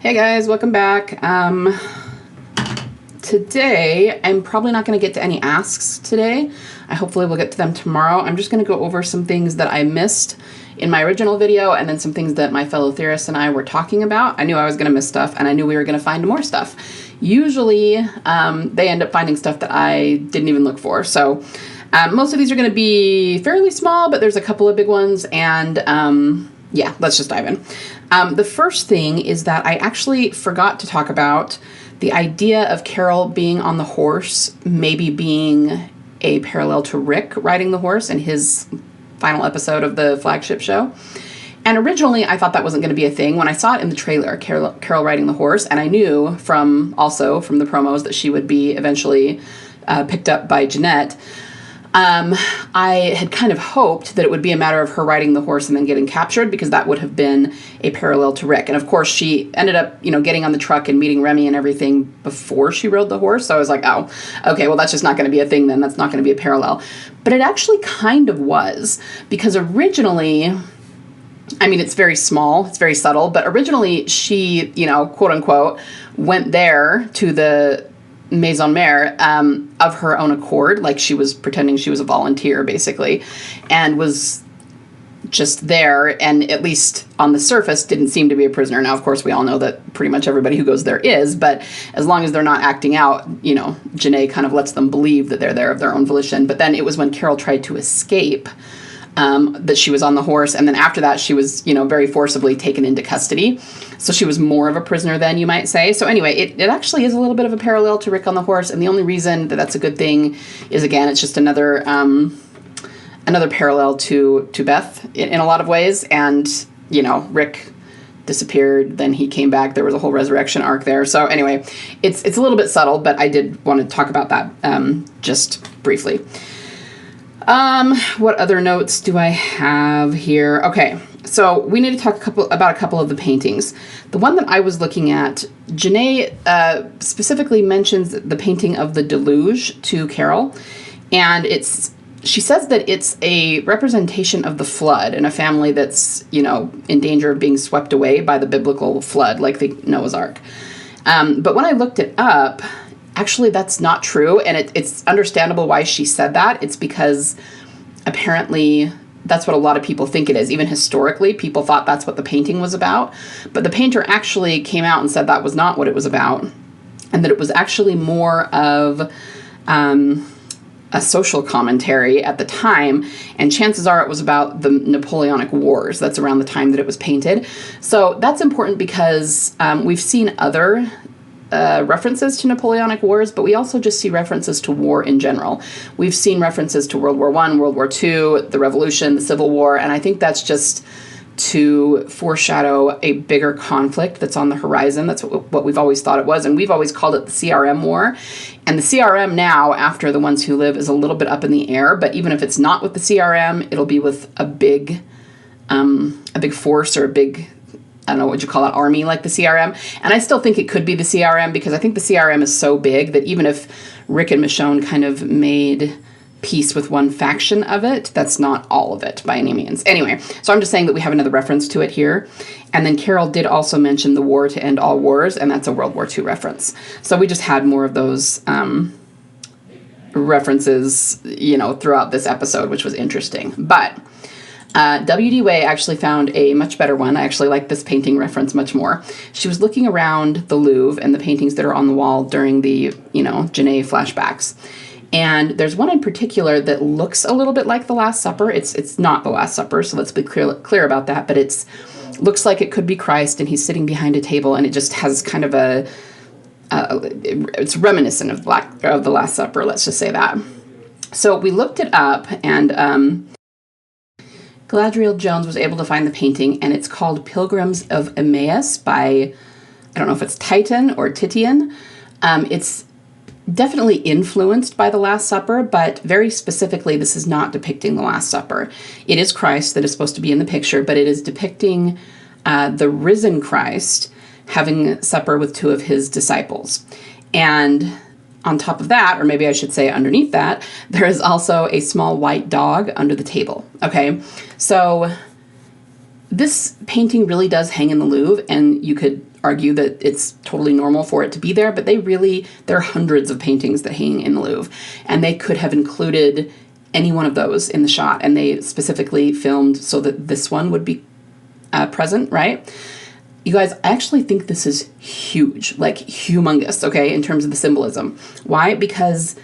Hey guys, welcome back. Today, I'm probably not going to get to any asks today. Hopefully we'll get to them tomorrow. I'm just going to go over some things that I missed in my original video and then some things that my fellow theorists and I were talking about. I knew I was going to miss stuff and I knew we were going to find more stuff. Usually, they end up finding stuff that I didn't even look for. So most of these are going to be fairly small, but there's a couple of big ones and yeah, let's just dive in. The first thing is that I actually forgot to talk about the idea of Carol being on the horse, maybe being a parallel to Rick riding the horse in his final episode of the flagship show. And originally I thought that wasn't going to be a thing. When I saw it in the trailer, Carol riding the horse, and I knew from the promos that she would be eventually picked up by Jeanette, I had kind of hoped that it would be a matter of her riding the horse and then getting captured, because that would have been a parallel to Rick. And of course she ended up, getting on the truck and meeting Remy and everything before she rode the horse. So I was like, oh, okay, well, that's just not going to be a thing then. That's not going to be a parallel. But it actually kind of was, because originally, I mean, it's very small, it's very subtle, but originally she, quote unquote, went there to the Maison Mère of her own accord, like she was pretending she was a volunteer, basically, and was just there, and at least on the surface didn't seem to be a prisoner. Now, of course, we all know that pretty much everybody who goes there is, but as long as they're not acting out, Janae kind of lets them believe that they're there of their own volition. But then it was when Carol tried to escape that she was on the horse, and then after that she was, very forcibly taken into custody. So she was more of a prisoner then, you might say. So anyway, it actually is a little bit of a parallel to Rick on the horse, and the only reason that that's a good thing is, again, it's just another parallel to Beth in a lot of ways. And, Rick disappeared, then he came back, there was a whole resurrection arc there. So anyway, it's a little bit subtle, but I did want to talk about that just briefly. What other notes do I have here? Okay, so we need to talk about a couple of the paintings. The one that I was looking at, Janae specifically mentions the painting of the deluge to Carol, and she says that it's a representation of the flood and a family that's, in danger of being swept away by the biblical flood, like the Noah's Ark. But when I looked it up, actually, that's not true, and it's understandable why she said that. It's because apparently that's what a lot of people think it is. Even historically, people thought that's what the painting was about. But the painter actually came out and said that was not what it was about, and that it was actually more of a social commentary at the time, and chances are it was about the Napoleonic Wars. That's around the time that it was painted. So that's important because we've seen other references to Napoleonic Wars, but we also just see references to war in general. We've seen references to World War I, World War II, the Revolution, the Civil War, and I think that's just to foreshadow a bigger conflict that's on the horizon. That's what we've always thought it was, and we've always called it the CRM War. And the CRM now, after The Ones Who Live, is a little bit up in the air, but even if it's not with the CRM, it'll be with a big force or a big, I don't know, what you call it, army like the CRM. And I still think it could be the CRM, because I think the CRM is so big that even if Rick and Michonne kind of made peace with one faction of it, that's not all of it by any means. Anyway, so I'm just saying that we have another reference to it here. And then Carol did also mention the war to end all wars, and that's a World War II reference. So we just had more of those references, throughout this episode, which was interesting. But W.D. Way actually found a much better one. I actually like this painting reference much more. She was looking around the Louvre and the paintings that are on the wall during the, Janae flashbacks. And there's one in particular that looks a little bit like The Last Supper. It's not The Last Supper, so let's be clear about that. But looks like it could be Christ, and he's sitting behind a table, and it just has kind of it's reminiscent of The Last Supper, let's just say that. So we looked it up, and Galadriel Jones was able to find the painting, and it's called Pilgrims of Emmaus by, I don't know if it's Titan or Titian. It's definitely influenced by The Last Supper, but very specifically, this is not depicting The Last Supper. It is Christ that is supposed to be in the picture, but it is depicting the risen Christ having supper with two of his disciples. And on top of that, or maybe I should say underneath that, there is also a small white dog under the table. Okay, so this painting really does hang in the Louvre, and you could argue that it's totally normal for it to be there, but there are hundreds of paintings that hang in the Louvre, and they could have included any one of those in the shot, and they specifically filmed so that this one would be present, right? You guys, I actually think this is huge, like humongous, okay, in terms of the symbolism. Why? Because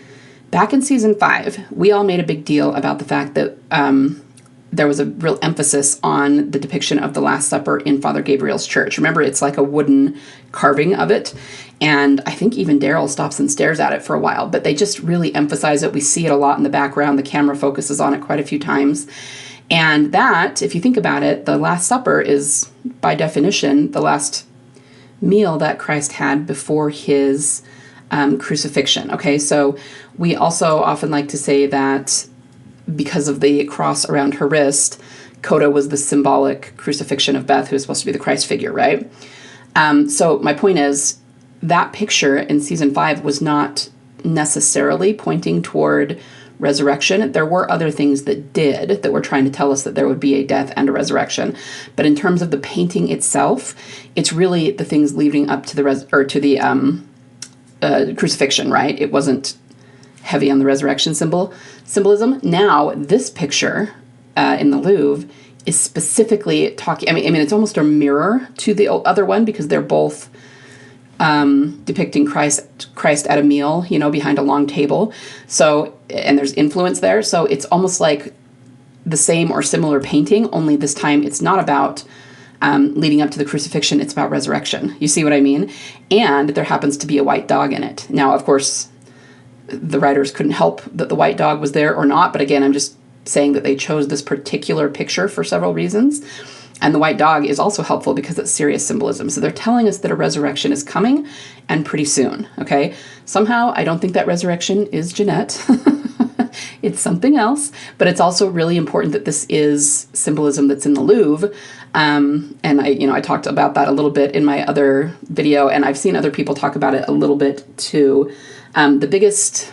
back in season 5, we all made a big deal about the fact that there was a real emphasis on the depiction of the Last Supper in Father Gabriel's church. Remember, it's like a wooden carving of it, and I think even Daryl stops and stares at it for a while, but they just really emphasize it. We see it a lot in the background. The camera focuses on it quite a few times. And that, if you think about it, the Last Supper is, by definition, the last meal that Christ had before his crucifixion. Okay, so we also often like to say that because of the cross around her wrist, Coda was the symbolic crucifixion of Beth, who is supposed to be the Christ figure, right? So my point is, that picture in season 5 was not necessarily pointing toward resurrection. There were other things that were trying to tell us that there would be a death and a resurrection. But in terms of the painting itself, it's really the things leading up to the crucifixion, right? It wasn't heavy on the resurrection symbolism. Now, this picture in the Louvre is specifically talking, I mean, it's almost a mirror to the other one, because they're both depicting Christ at a meal, behind a long table. So, and there's influence there. So it's almost like the same or similar painting, only this time it's not about leading up to the crucifixion, it's about resurrection. You see what I mean? And there happens to be a white dog in it. Now, of course, the writers couldn't help that the white dog was there or not, but again, I'm just saying that they chose this particular picture for several reasons. And the white dog is also helpful because it's serious symbolism. So they're telling us that a resurrection is coming, and pretty soon, okay? Somehow, I don't think that resurrection is Jeanette. It's something else, but it's also really important that this is symbolism that's in the Louvre. And I talked about that a little bit in my other video, and I've seen other people talk about it a little bit too. The biggest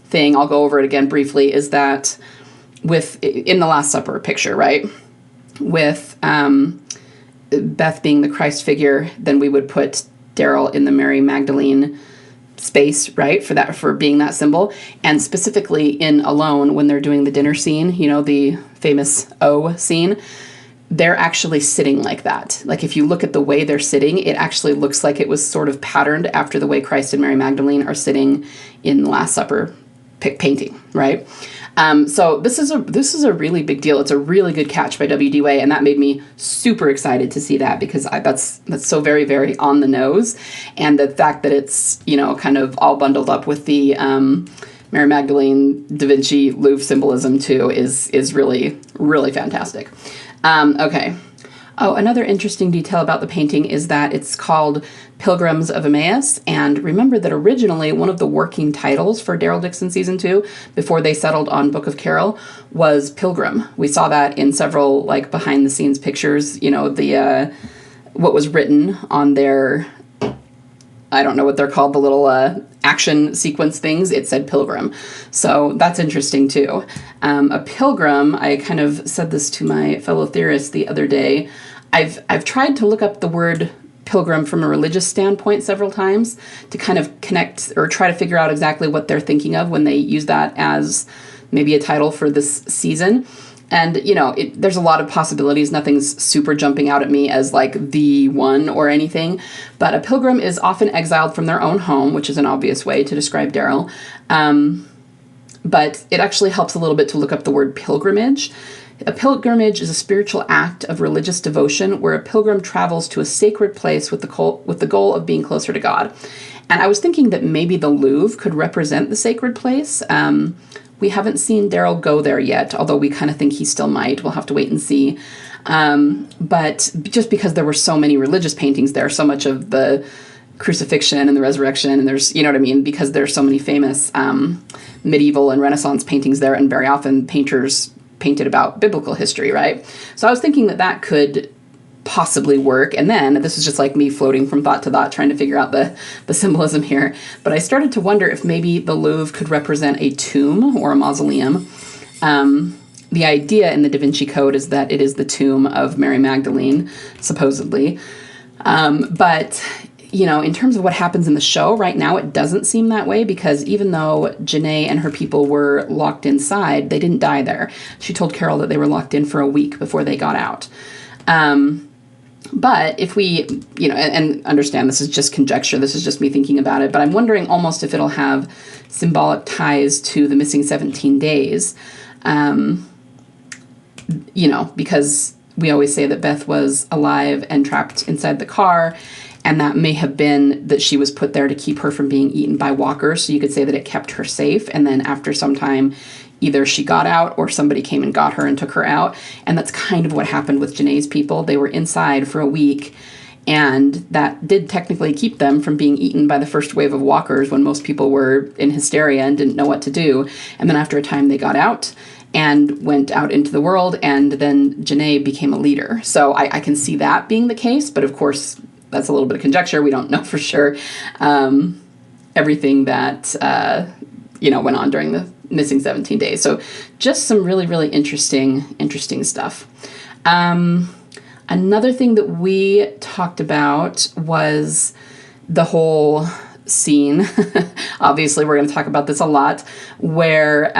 thing, I'll go over it again briefly, is that in the Last Supper picture, right? With Beth being the Christ figure, then we would put Daryl in the Mary Magdalene space, right, for being that symbol. And specifically in Alone, when they're doing the dinner scene, the famous O scene, they're actually sitting like that. Like, if you look at the way they're sitting, it actually looks like it was sort of patterned after the way Christ and Mary Magdalene are sitting in the Last Supper painting, right? So this is a really big deal. It's a really good catch by W.D. Way, and that made me super excited to see that, because that's so very, very on the nose. And the fact that it's, kind of all bundled up with the Mary Magdalene, Da Vinci, Louvre symbolism too is really, really fantastic. Okay. Oh, another interesting detail about the painting is that it's called Pilgrims of Emmaus. And remember that originally one of the working titles for Daryl Dixon Season 2, before they settled on Book of Carol, was Pilgrim. We saw that in several, behind-the-scenes pictures. What was written on their, I don't know what they're called, the little action sequence things, it said Pilgrim. So that's interesting too. A pilgrim, I kind of said this to my fellow theorists the other day, I've tried to look up the word pilgrim from a religious standpoint several times to kind of connect or try to figure out exactly what they're thinking of when they use that as maybe a title for this season. And, there's a lot of possibilities. Nothing's super jumping out at me as the one or anything. But a pilgrim is often exiled from their own home, which is an obvious way to describe Daryl. But it actually helps a little bit to look up the word pilgrimage. A pilgrimage is a spiritual act of religious devotion where a pilgrim travels to a sacred place with the goal of being closer to God. And I was thinking that maybe the Louvre could represent the sacred place. We haven't seen Daryl go there yet, although we kind of think he still might. We'll have to wait and see. But just because there were so many religious paintings there, so much of the crucifixion and the resurrection, and there's, because there's so many famous medieval and Renaissance paintings there, and very often painters painted about biblical history, right? So I was thinking that could possibly work. And then this is just me floating from thought to thought, trying to figure out the symbolism here. But I started to wonder if maybe the Louvre could represent a tomb or a mausoleum. The idea in the Da Vinci Code is that it is the tomb of Mary Magdalene, supposedly. But, in terms of what happens in the show right now, it doesn't seem that way, because even though Janae and her people were locked inside, they didn't die there. She told Carol that they were locked in for a week before they got out. But if we, and understand this is just conjecture, this is just me thinking about it, but I'm wondering almost if it'll have symbolic ties to the missing 17 days, because we always say that Beth was alive and trapped inside the car, and that may have been that she was put there to keep her from being eaten by walkers. So you could say that it kept her safe. And then after some time, either she got out or somebody came and got her and took her out. And that's kind of what happened with Janae's people. They were inside for a week, and that did technically keep them from being eaten by the first wave of walkers when most people were in hysteria and didn't know what to do. And then after a time, they got out and went out into the world, and then Janae became a leader. So I can see that being the case, but of course, that's a little bit of conjecture. We don't know for sure everything that, went on during the missing 17 days. So just some really, really interesting stuff. Another thing that we talked about was the whole scene. Obviously, we're going to talk about this a lot, where,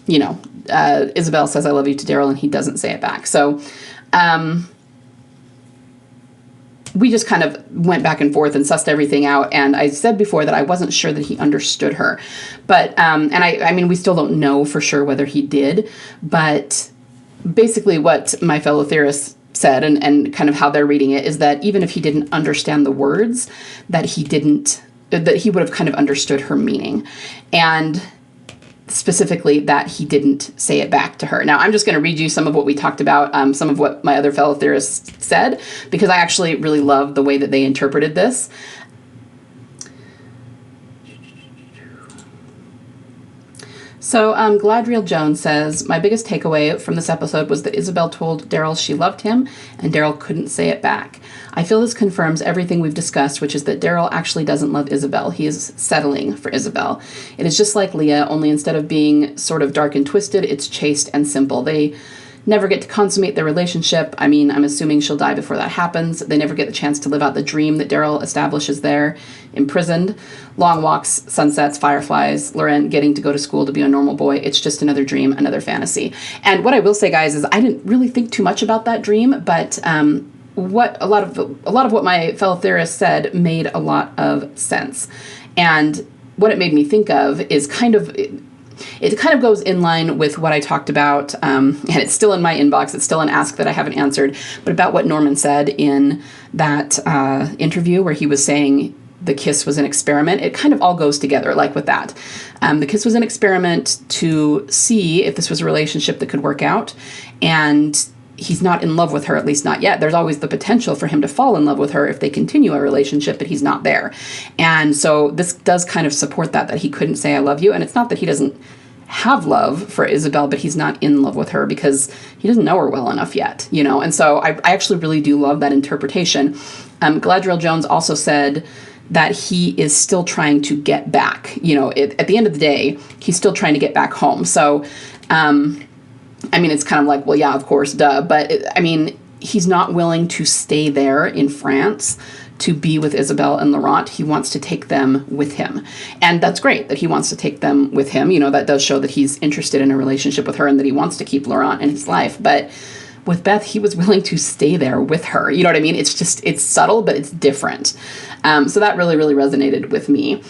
Isabelle says, "I love you" to Daryl, and he doesn't say it back. So, we just kind of went back and forth and sussed everything out. And I said before that I wasn't sure that he understood her. But, and I mean, we still don't know for sure whether he did. But basically what my fellow theorists said, and kind of how they're reading it, is that even if he didn't understand the words, that he would have kind of understood her meaning. And specifically that he didn't say it back to her. Now, I'm just going to read you some of what we talked about, some of what my other fellow theorists said, because I actually really love the way that they interpreted this. So Gladriel Jones says, "My biggest takeaway from this episode was that Isabelle told Daryl she loved him, and Daryl couldn't say it back. I feel this confirms everything we've discussed, which is that Daryl actually doesn't love Isabelle. He is settling for Isabelle. It is just like Leah, only instead of being sort of dark and twisted, it's chaste and simple. They never get to consummate their relationship. I mean, I'm assuming she'll die before that happens. They never get the chance to live out the dream that Daryl establishes there, imprisoned. Long walks, sunsets, fireflies, Laurent getting to go to school to be a normal boy. It's just another dream, another fantasy." And what I will say, guys, is I didn't really think too much about that dream, but what a lot of what my fellow theorists said made a lot of sense. And what it made me think of is it kind of goes in line with what I talked about, and it's still in my inbox. It's still an ask that I haven't answered, but about what Norman said in that interview where he was saying the kiss was an experiment. It kind of all goes together, like with that. The kiss was an experiment to see if this was a relationship that could work out, and he's not in love with her, at least not yet. There's always the potential for him to fall in love with her if they continue a relationship, but he's not there. And so this does kind of support that he couldn't say I love you. And it's not that he doesn't have love for Isabelle, but he's not in love with her because he doesn't know her well enough yet, And so I actually really do love that interpretation. Gladriel Jones also said that he is still trying to get back. At the end of the day, he's still trying to get back home. So, I mean, it's kind of like, well, yeah, of course, duh. But, he's not willing to stay there in France to be with Isabelle and Laurent. He wants to take them with him. And that's great that he wants to take them with him. That does show that he's interested in a relationship with her and that he wants to keep Laurent in his life. But with Beth, he was willing to stay there with her. You know what I mean? It's subtle, but it's different. So that really, really resonated with me.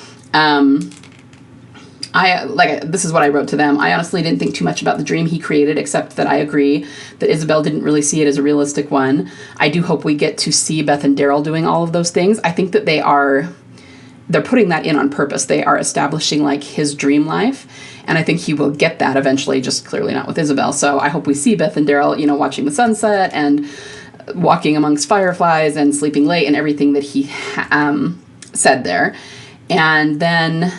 This is what I wrote to them. I honestly didn't think too much about the dream he created, except that I agree that Isabelle didn't really see it as a realistic one. I do hope we get to see Beth and Daryl doing all of those things. I think that they're putting that in on purpose. They are establishing his dream life. And I think he will get that eventually, just clearly not with Isabelle. So I hope we see Beth and Daryl, watching the sunset and walking amongst fireflies and sleeping late and everything that he said there. And then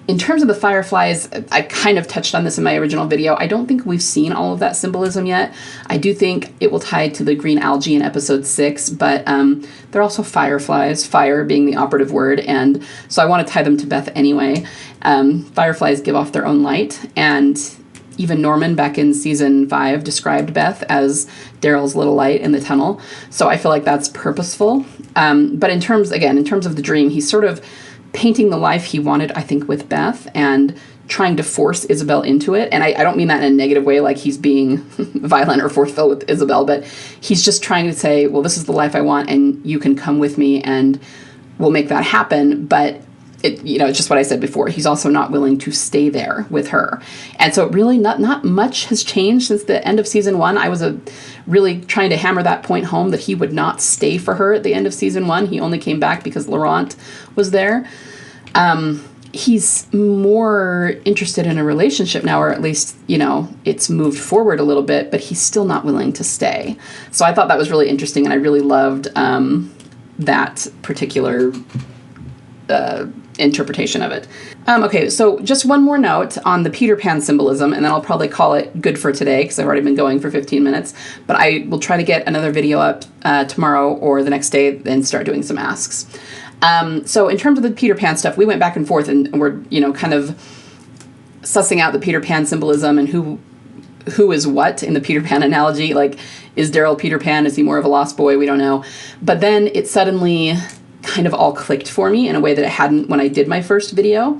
in terms of the fireflies, I kind of touched on this in my original video. I don't think we've seen all of that symbolism yet. I do think it will tie to the green algae in episode 6, but they're also fireflies, fire being the operative word, and so I want to tie them to Beth anyway. Fireflies give off their own light, and Even Norman back in season 5 described Beth as Daryl's little light in the tunnel. So I feel like that's purposeful. But in terms of the dream, he's sort of painting the life he wanted, I think, with Beth and trying to force Isabelle into it. And I don't mean that in a negative way, like he's being violent or forceful with Isabelle, but he's just trying to say, well, this is the life I want and you can come with me and we'll make that happen. But it's just what I said before. He's also not willing to stay there with her. And so really not much has changed since the end of season 1. I was really trying to hammer that point home that he would not stay for her at the end of season 1. He only came back because Laurent was there. He's more interested in a relationship now, or at least, it's moved forward a little bit, but he's still not willing to stay. So I thought that was really interesting, and I really loved that particular interpretation of it. Okay, so just one more note on the Peter Pan symbolism, and then I'll probably call it good for today because I've already been going for 15 minutes. But I will try to get another video up tomorrow or the next day and start doing some asks. So in terms of the Peter Pan stuff, we went back and forth and we're, kind of sussing out the Peter Pan symbolism and who is what in the Peter Pan analogy. Like, is Daryl Peter Pan? Is he more of a lost boy? We don't know. But then it suddenly kind of all clicked for me in a way that it hadn't when I did my first video.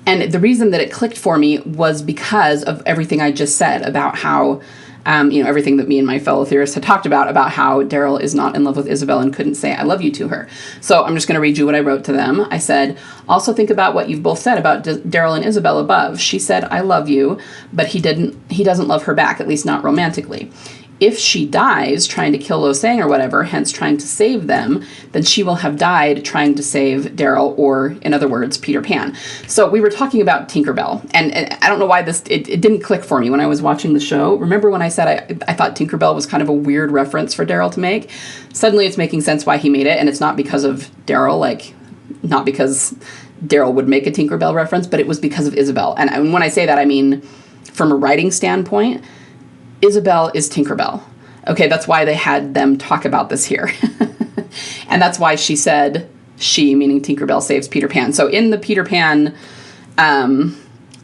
And the reason that it clicked for me was because of everything I just said about how, everything that me and my fellow theorists had talked about how Daryl is not in love with Isabelle and couldn't say I love you to her. So I'm just going to read you what I wrote to them. I said, also think about what you've both said about Daryl and Isabelle above. She said, I love you, but he doesn't love her back, at least not romantically. If she dies trying to kill Lo Sang or whatever, hence trying to save them, then she will have died trying to save Daryl, or in other words, Peter Pan. So we were talking about Tinkerbelle, and I don't know why it didn't click for me when I was watching the show. Remember when I said I thought Tinkerbelle was kind of a weird reference for Daryl to make? Suddenly it's making sense why he made it, and it's not because of Daryl, not because Daryl would make a Tinkerbelle reference, but it was because of Isabelle. And when I say that, I mean, from a writing standpoint, Isabelle is Tinkerbelle. Okay, that's why they had them talk about this here. And that's why she said, she, meaning Tinkerbelle, saves Peter Pan. So in the Peter Pan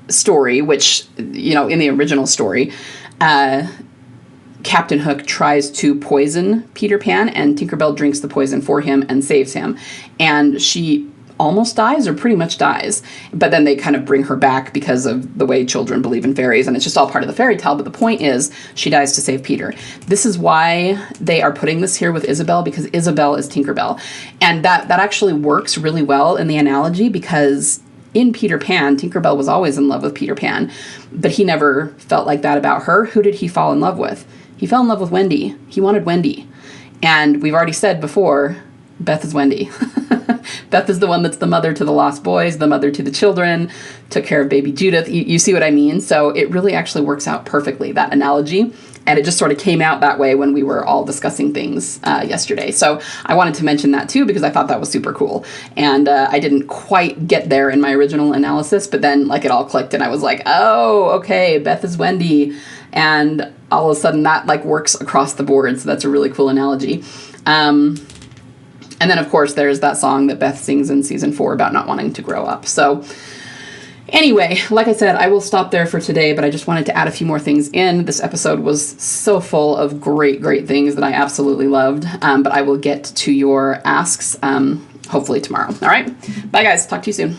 story, which, in the original story, Captain Hook tries to poison Peter Pan, and Tinkerbelle drinks the poison for him and saves him. And she almost dies, or pretty much dies, but then they kind of bring her back because of the way children believe in fairies, and it's just all part of the fairy tale. But the point is, she dies to save Peter. This is why they are putting this here with Isabelle, because Isabelle is Tinkerbelle, and that actually works really well in the analogy, because in Peter Pan, Tinkerbelle was always in love with Peter Pan, but he never felt like that about her. Who did he fall in love with? He fell in love with Wendy. He wanted Wendy, and we've already said before, Beth is Wendy. Beth is the one that's the mother to the lost boys, the mother to the children, took care of baby Judith. You see what I mean? So it really actually works out perfectly, that analogy. And it just sort of came out that way when we were all discussing things yesterday. So I wanted to mention that too, because I thought that was super cool. And I didn't quite get there in my original analysis, but then it all clicked and I was like, oh, okay, Beth is Wendy. And all of a sudden that works across the board. So that's a really cool analogy. And then, of course, there's that song that Beth sings in season 4 about not wanting to grow up. So anyway, like I said, I will stop there for today, but I just wanted to add a few more things in. This episode was so full of great, great things that I absolutely loved. But I will get to your asks hopefully tomorrow. All right. Bye, guys. Talk to you soon.